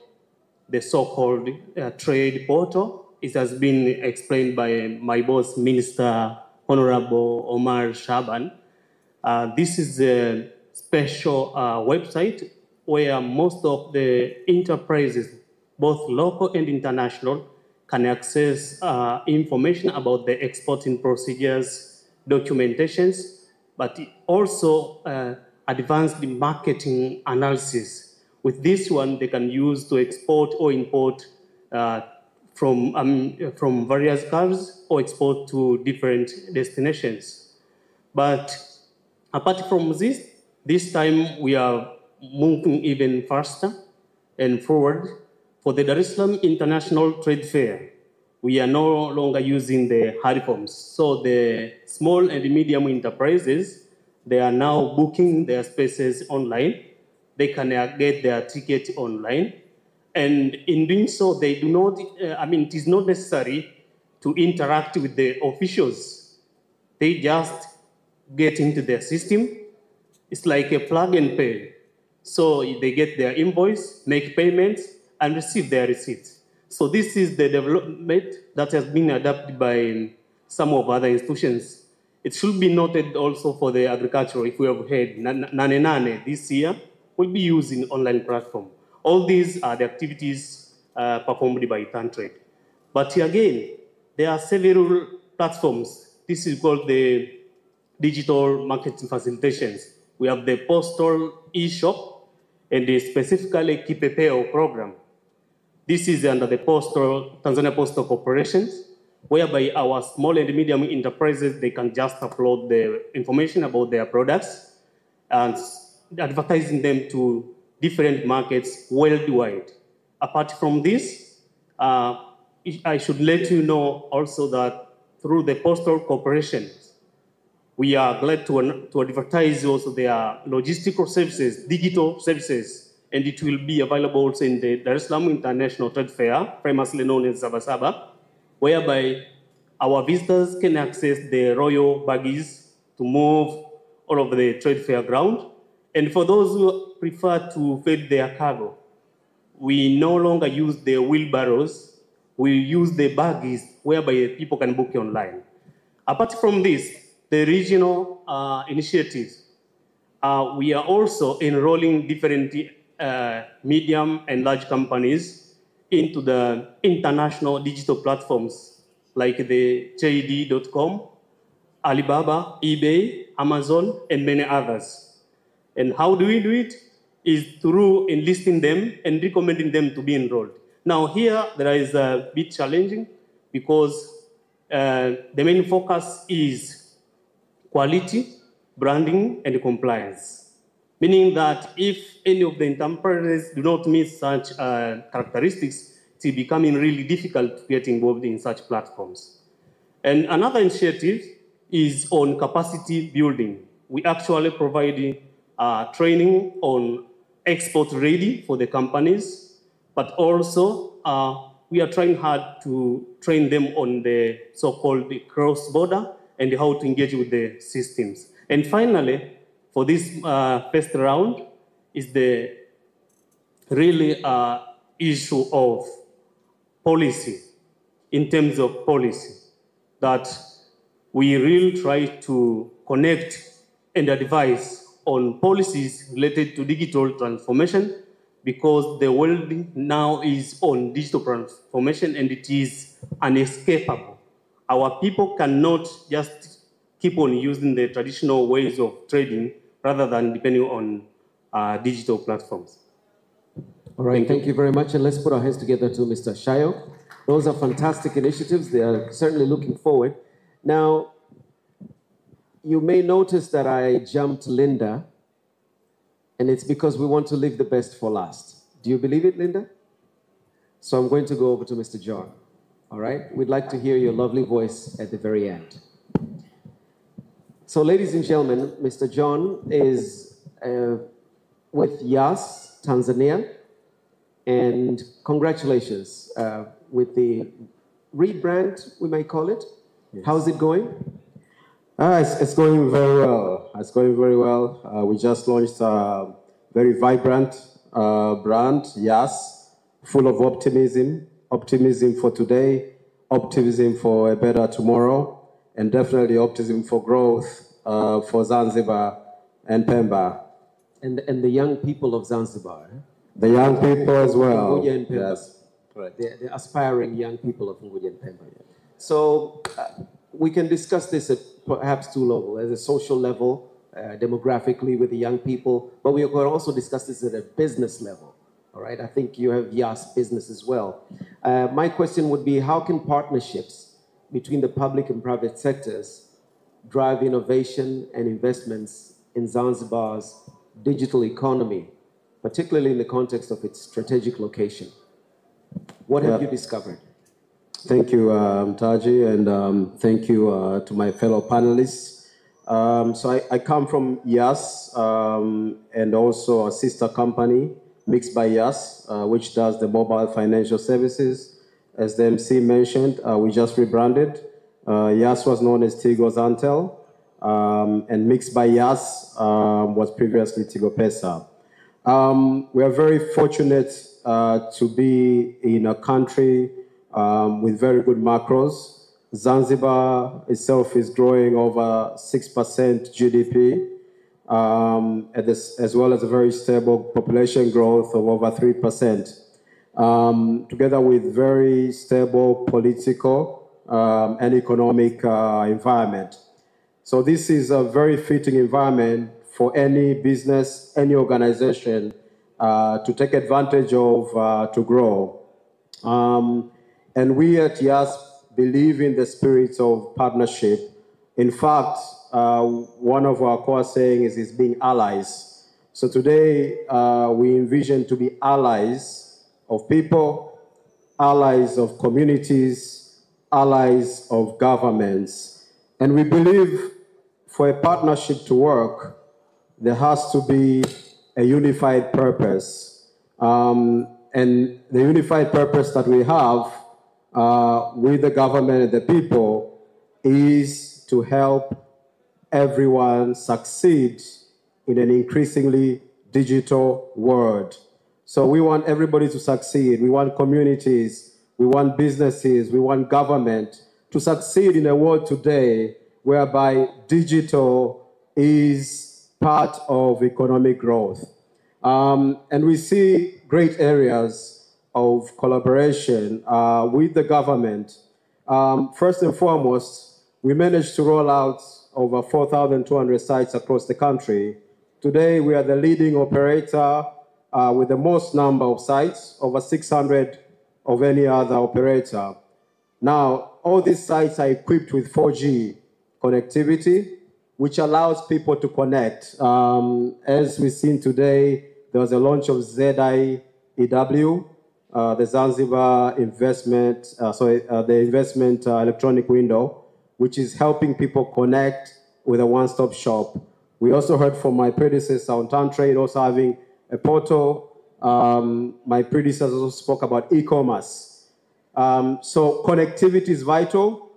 the so-called trade portal. It has been explained by my boss, Minister Honorable Omar Shaban. This is a special website where most of the enterprises, both local and international, can access information about the exporting procedures, documentations, but also advanced marketing analysis. With this one, they can use to export or import from various countries or export to different destinations. But apart from this time we are moving even faster and forward. For the Dar es Salaam International Trade Fair, we are no longer using the hard forms. So the small and medium enterprises, they are now booking their spaces online. They can get their ticket online. And in doing so, they do not, it is not necessary to interact with the officials. They just get into their system. It's like a plug and pay. So they get their invoice, make payments, and receive their receipts. So this is the development that has been adopted by some of other institutions. It should be noted also for the agriculture, if we have heard, Nane this year will be using online platform. All these are the activities performed by TanTrade. But again, there are several platforms. This is called the digital marketing facilitations. We have the postal e-shop and the specifically Kipepeo program. This is under the Tanzania Postal Corporation, whereby our small and medium enterprises, they can just upload the information about their products and advertising them to different markets worldwide. Apart from this, I should let you know also that through the Postal Corporation, we are glad to advertise also their logistical services, digital services, and it will be available also in the Dar es Salaam International Trade Fair, famously known as Sabasaba, whereby our visitors can access the royal buggies to move all over the trade fair ground. And for those who prefer to feed their cargo, we no longer use the wheelbarrows, we use the buggies whereby people can book online. Apart from this, the regional initiatives, we are also enrolling different medium and large companies into the international digital platforms like the JD.com, Alibaba, eBay, Amazon, and many others. And how do we do it? Is through enlisting them and recommending them to be enrolled. Now here, there is a bit challenging because the main focus is quality, branding, and compliance. Meaning that if any of the enterprises do not meet such characteristics, it's becoming really difficult to get involved in such platforms. And another initiative is on capacity building. We actually provide training on export ready for the companies, but also we are trying hard to train them on the so-called cross-border and how to engage with the systems. And finally, for this first round is the really issue of policy, in terms of policy, that we really try to connect and advise on policies related to digital transformation, because the world now is on digital transformation and it is unescapable. Our people cannot just keep on using the traditional ways of trading rather than depending on digital platforms. All right, thank you very much. And let's put our hands together to Mr. Shayo. Those are fantastic initiatives. They are certainly looking forward. Now, you may notice that I jumped Linda, and it's because we want to leave the best for last. Do you believe it, Linda? So I'm going to go over to Mr. John. All right? We'd like to hear your lovely voice at the very end. So, ladies and gentlemen, Mr. John is with YAS, Tanzania, and congratulations with the rebrand, we may call it. Yes. How's it going? It's going very well. It's going very well. We just launched a very vibrant brand, YAS, full of optimism. Optimism for today, optimism for a better tomorrow, and definitely optimism for growth for Zanzibar and Pemba. And the young people of Zanzibar. The young people as well. Unguja and Pemba. Yes. Right. The aspiring young people of Unguja and Pemba. So we can discuss this at perhaps two levels, as a social level, demographically with the young people, but we can also discuss this at a business level. All right, I think you have YAS business as well. My question would be, how can partnerships between the public and private sectors drive innovation and investments in Zanzibar's digital economy, particularly in the context of its strategic location? What have you discovered? Thank you, Taji, and thank you to my fellow panelists. So I come from YAS and also a sister company, Mixed by YAS, which does the mobile financial services. As the MC mentioned, we just rebranded. YAS was known as Tigo Zantel, and Mixed by YAS was previously Tigo Pesa. We are very fortunate to be in a country with very good macros. Zanzibar itself is growing over 6% GDP, as well as a very stable population growth of over 3%, together with very stable political and economic environment. So this is a very fitting environment for any business, any organization to take advantage of to grow. And we at YAS believe in the spirit of partnership. In fact, one of our core sayings is being allies. So today, we envision to be allies of people, allies of communities, allies of governments. And we believe for a partnership to work, there has to be a unified purpose. And the unified purpose that we have with the government and the people is to help everyone succeed in an increasingly digital world. So we want everybody to succeed. We want communities, we want businesses, we want government to succeed in a world today whereby digital is part of economic growth. And we see great areas of collaboration with the government. First and foremost, we managed to roll out over 4,200 sites across the country. Today, we are the leading operator with the most number of sites, over 600 of any other operator. Now, all these sites are equipped with 4G connectivity, which allows people to connect. As we've seen today, there was a launch of ZIEW, the Zanzibar investment, the investment electronic window, which is helping people connect with a one-stop shop. We also heard from my predecessor on Town Trade also having a portal. My predecessor also spoke about e-commerce. So connectivity is vital,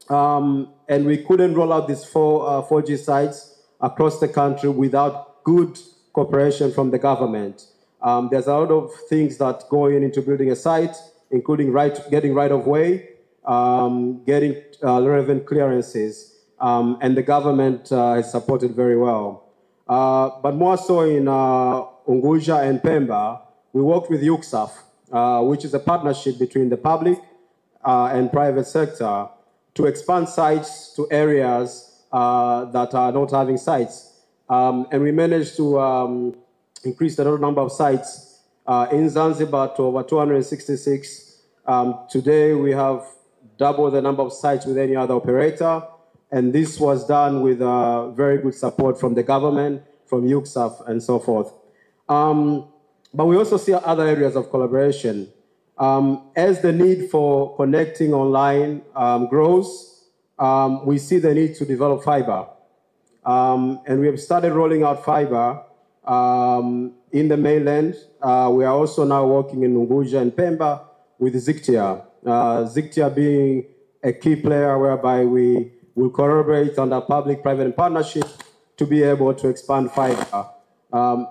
and we couldn't roll out these 4G sites across the country without good cooperation from the government. There's a lot of things that go into building a site, including getting right-of-way, getting relevant clearances, and the government has supported very well. But more so in Unguja and Pemba, we worked with UCSAF, which is a partnership between the public and private sector to expand sites to areas that are not having sites. And we managed to increase the total number of sites in Zanzibar to over 266. Today, we have double the number of sites with any other operator. And this was done with very good support from the government, from UCSAF, and so forth. But we also see other areas of collaboration. As the need for connecting online grows, we see the need to develop fiber. And we have started rolling out fiber in the mainland. We are also now working in Unguja and Pemba with Zictia. Zictia being a key player whereby we will collaborate under public-private and partnership to be able to expand fiber.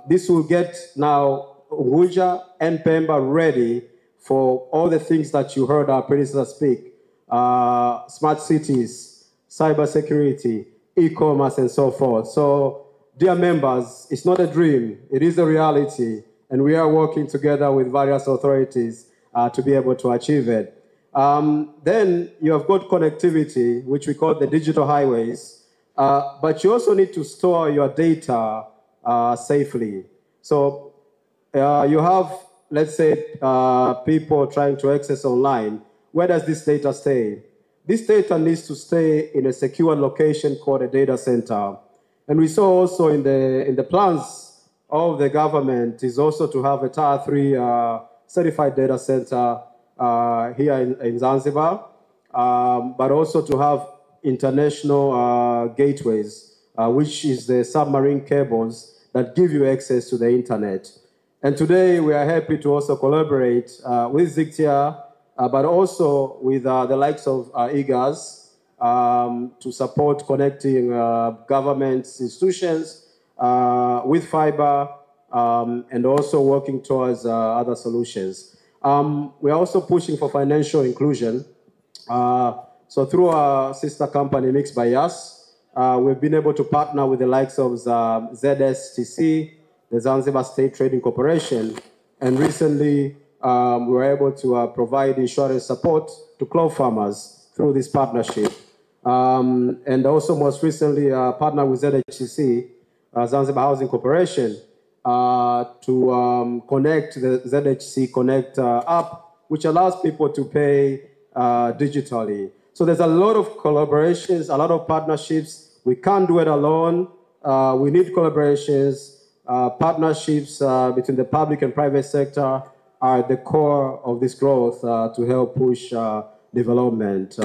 This will get now Unguja and Pemba ready for all the things that you heard our predecessors speak. Smart cities, cybersecurity, e-commerce, and so forth. So, dear members, it's not a dream, it is a reality, and we are working together with various authorities to be able to achieve it. Then you have got connectivity, which we call the digital highways, but you also need to store your data safely. So you have, let's say, people trying to access online. Where does this data stay? This data needs to stay in a secure location called a data center. And we saw also in the plans of the government is also to have a Tier 3 certified data center here in Zanzibar, but also to have international gateways, which is the submarine cables that give you access to the internet. And today we are happy to also collaborate with Zictia, but also with the likes of IGAS to support connecting government institutions with fiber and also working towards other solutions. We are also pushing for financial inclusion. So through our sister company, Mixed by YAS, we've been able to partner with the likes of ZSTC, the Zanzibar State Trading Corporation, and recently we were able to provide insurance support to cloth farmers through this partnership. And also most recently partnered with ZHCC, Zanzibar Housing Corporation, to connect the ZHC Connect app which allows people to pay digitally. So there's a lot of collaborations, a lot of partnerships. We can't do it alone. We need collaborations. Partnerships between the public and private sector are at the core of this growth to help push development.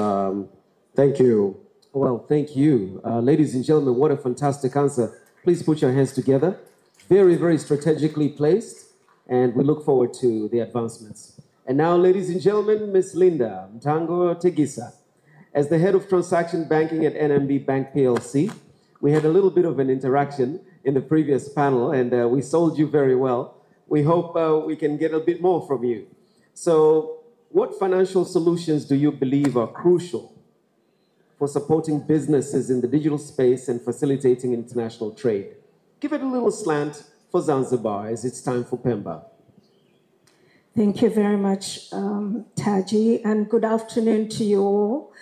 Thank you. Well, thank you. Ladies and gentlemen, what a fantastic answer. Please put your hands together. Very, very strategically placed, and we look forward to the advancements. And now, ladies and gentlemen, Ms. Linda Mtango Tegisa. As the head of transaction banking at NMB Bank PLC, we had a little bit of an interaction in the previous panel, and we sold you very well. We hope we can get a bit more from you. So, what financial solutions do you believe are crucial for supporting businesses in the digital space and facilitating international trade? Give it a little slant for Zanzibar as it's time for Pemba. Thank you very much, Taji, and good afternoon to you all.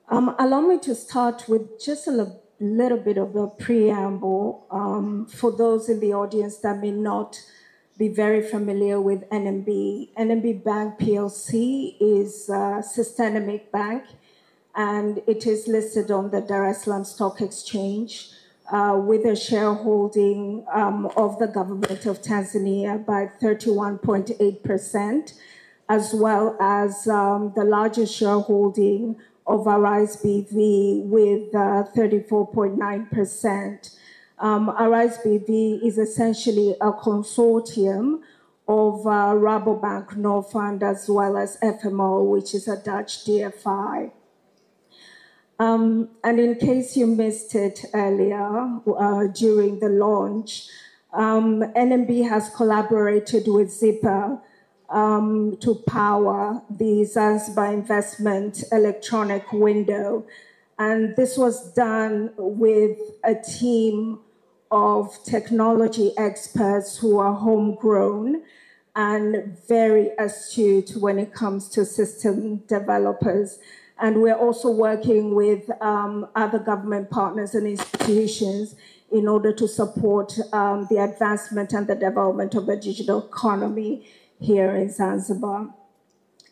Allow me to start with just a little bit of a preamble for those in the audience that may not be very familiar with NMB. NMB Bank PLC is a systemic bank, and it is listed on the Dar es Salaam Stock Exchange with a shareholding of the government of Tanzania by 31.8%, as well as the largest shareholding of Arise BV with 34.9%. Arise BV is essentially a consortium of Rabobank, Norfund, as well as FMO, which is a Dutch DFI. And in case you missed it earlier during the launch, NMB has collaborated with Zipper to power the Zanzibar Investment Electronic Window. And this was done with a team of technology experts who are homegrown and very astute when it comes to system developers. And we're also working with other government partners and institutions in order to support the advancement and the development of the digital economy here in Zanzibar.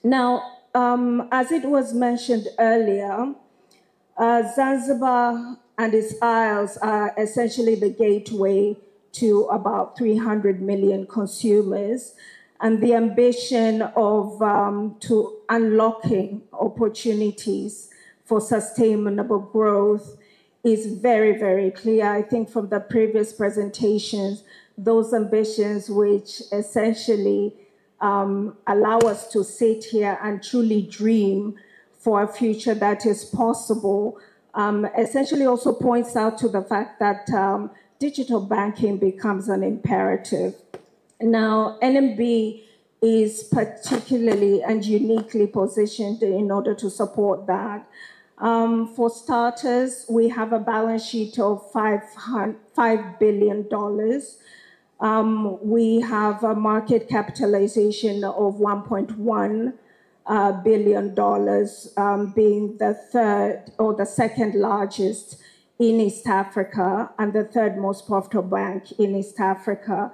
Now, as it was mentioned earlier, Zanzibar and its isles are essentially the gateway to about 300 million consumers. And the ambition of to unlocking opportunities for sustainable growth is very, very clear. I think from the previous presentations, those ambitions which essentially allow us to sit here and truly dream for a future that is possible, essentially also points out to the fact that digital banking becomes an imperative. Now, NMB is particularly and uniquely positioned in order to support that. For starters, we have a balance sheet of $5 billion. We have a market capitalization of $1.1 billion, being the third or the second largest in East Africa and the third most profitable bank in East Africa.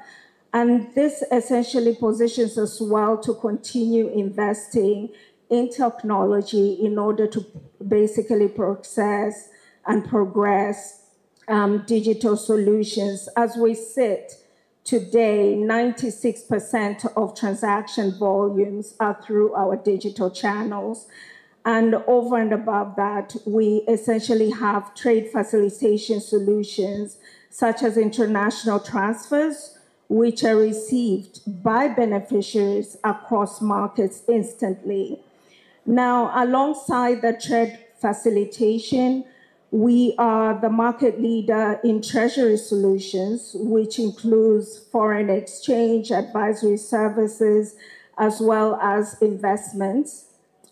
And this essentially positions us well to continue investing in technology in order to basically process and progress digital solutions. As we sit today, 96% of transaction volumes are through our digital channels. And over and above that, we essentially have trade facilitation solutions such as international transfers, which are received by beneficiaries across markets instantly. Now, alongside the trade facilitation, we are the market leader in treasury solutions, which includes foreign exchange, advisory services, as well as investments,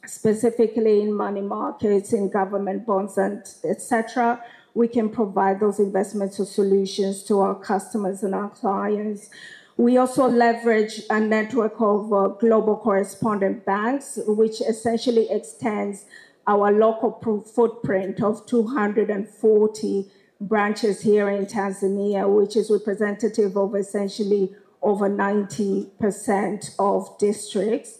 specifically in money markets, in government bonds, and etc. We can provide those investments or solutions to our customers and our clients. We also leverage a network of global correspondent banks, which essentially extends our local footprint of 240 branches here in Tanzania, which is representative of essentially over 90% of districts.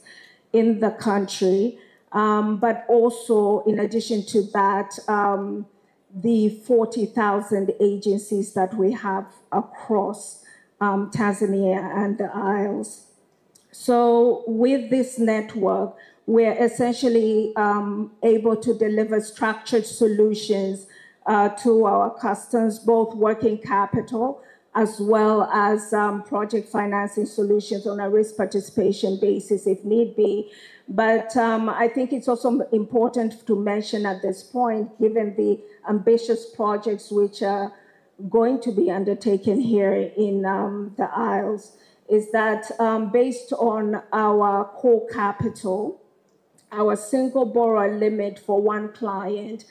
in the country. But also, in addition to that, the 40,000 agencies that we have across Tanzania and the Isles. So with this network, we're essentially able to deliver structured solutions to our customers, both working capital as well as project financing solutions on a risk participation basis if need be. But I think it's also important to mention at this point, given the ambitious projects which are going to be undertaken here in the Isles, is that based on our core capital, our single borrower limit for one client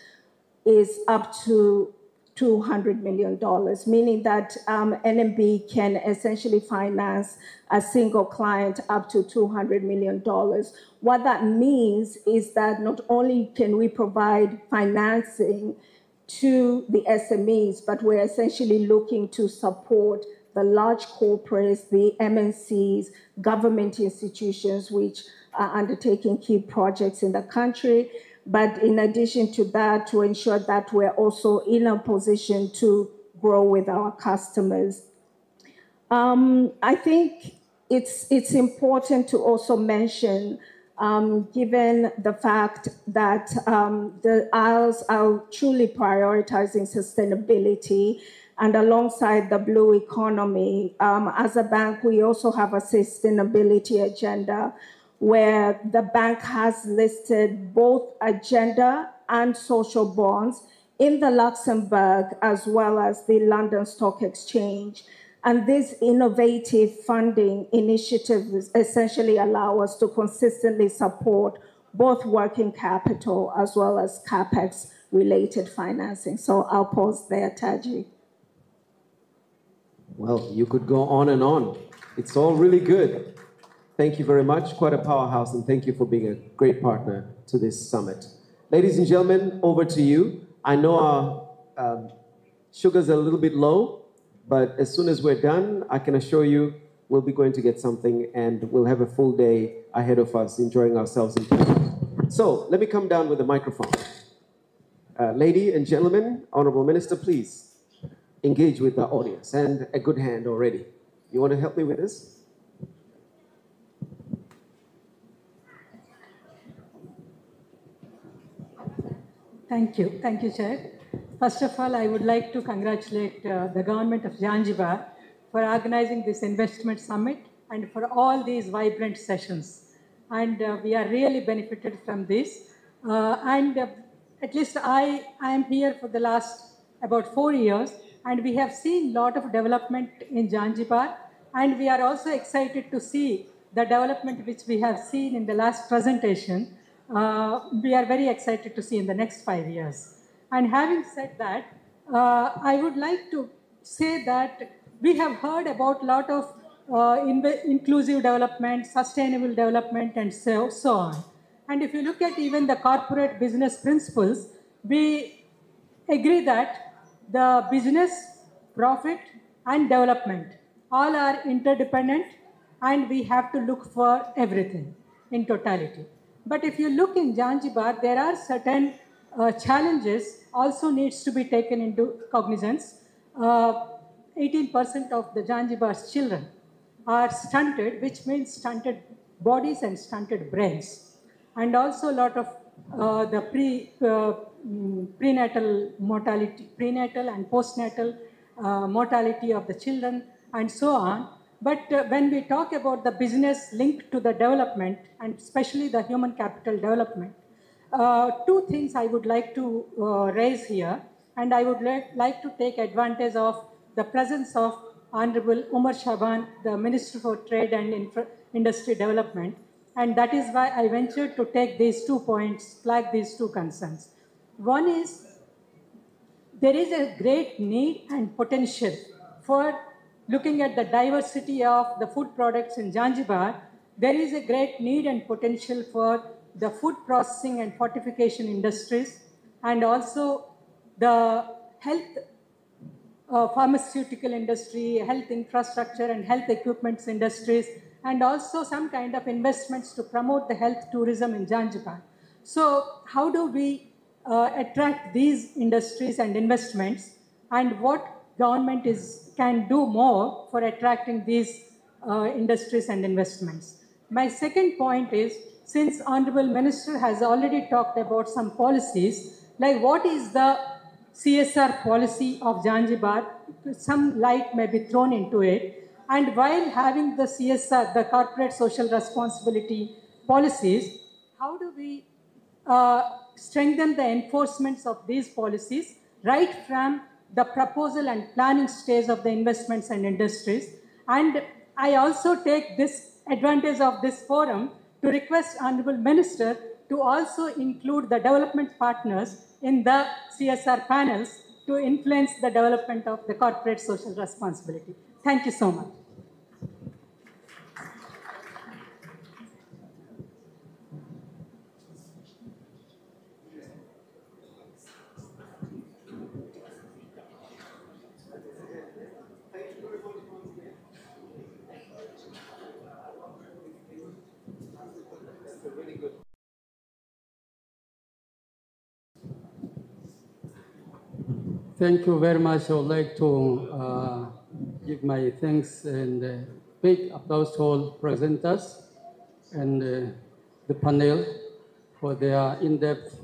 is up to $200 million, meaning that NMB can essentially finance a single client up to $200 million. What that means is that not only can we provide financing to the SMEs, but we're essentially looking to support the large corporates, the MNCs, government institutions, which are undertaking key projects in the country. But in addition to that, to ensure that we're also in a position to grow with our customers. I think it's important to also mention, given the fact that the Isles are truly prioritizing sustainability, and alongside the blue economy, as a bank, we also have a sustainability agenda where the bank has listed both agenda and social bonds in the Luxembourg as well as the London Stock Exchange. And these innovative funding initiatives essentially allow us to consistently support both working capital as well as CapEx related financing. So I'll pause there, Taji. Well, you could go on and on. It's all really good. Thank you very much. Quite a powerhouse, and thank you for being a great partner to this summit. Ladies and gentlemen, over to you. I know our sugar's a little bit low, but as soon as we're done, I can assure you we'll be going to get something, and we'll have a full day ahead of us enjoying ourselves in Kenya. So let me come down with the microphone. Lady and gentlemen, Honorable Minister, please engage with the audience, and a good hand already. You want to help me with this? Thank you, Chair. First of all, I would like to congratulate the government of Zanzibar for organizing this investment summit and for all these vibrant sessions. And we are really benefited from this. At least I am here for the last about 4 years, and we have seen a lot of development in Zanzibar. And we are also excited to see the development which we have seen in the last presentation. We are very excited to see in the next 5 years. And having said that, I would like to say that we have heard about a lot of inclusive development, sustainable development, and so on. And if you look at even the corporate business principles, we agree that the business, profit, and development all are interdependent, and we have to look for everything in totality. But if you look in Zanzibar, there are certain challenges also needs to be taken into cognizance. 18% of the Zanzibar's children are stunted, which means stunted bodies and stunted brains. And also a lot of the prenatal mortality, prenatal and postnatal mortality of the children, and so on. But when we talk about the business linked to the development, and especially the human capital development, two things I would like to raise here, and I would like to take advantage of the presence of Honorable Umar Shaban, the Minister for Trade and Industry Development, and that is why I ventured to take these 2 points, flag these 2 concerns. One is, there is a great need and potential for looking at the diversity of the food products in Zanzibar. There is a great need and potential for the food processing and fortification industries, and also the health, pharmaceutical industry, health infrastructure and health equipments industries, and also some kind of investments to promote the health tourism in Zanzibar. So how do we attract these industries and investments, and what government can do more for attracting these industries and investments? My second point is, since Honorable Minister has already talked about some policies, like what is the CSR policy of Zanzibar? Some light may be thrown into it. And while having the CSR, the corporate social responsibility policies, how do we strengthen the enforcement of these policies right from the proposal and planning stage of the investments and industries? And I also take this advantage of this forum to request Honorable Minister to also include the development partners in the CSR panels to influence the development of the corporate social responsibility. Thank you so much. Thank you very much. I would like to give my thanks and big applause to all presenters and the panel for their in-depth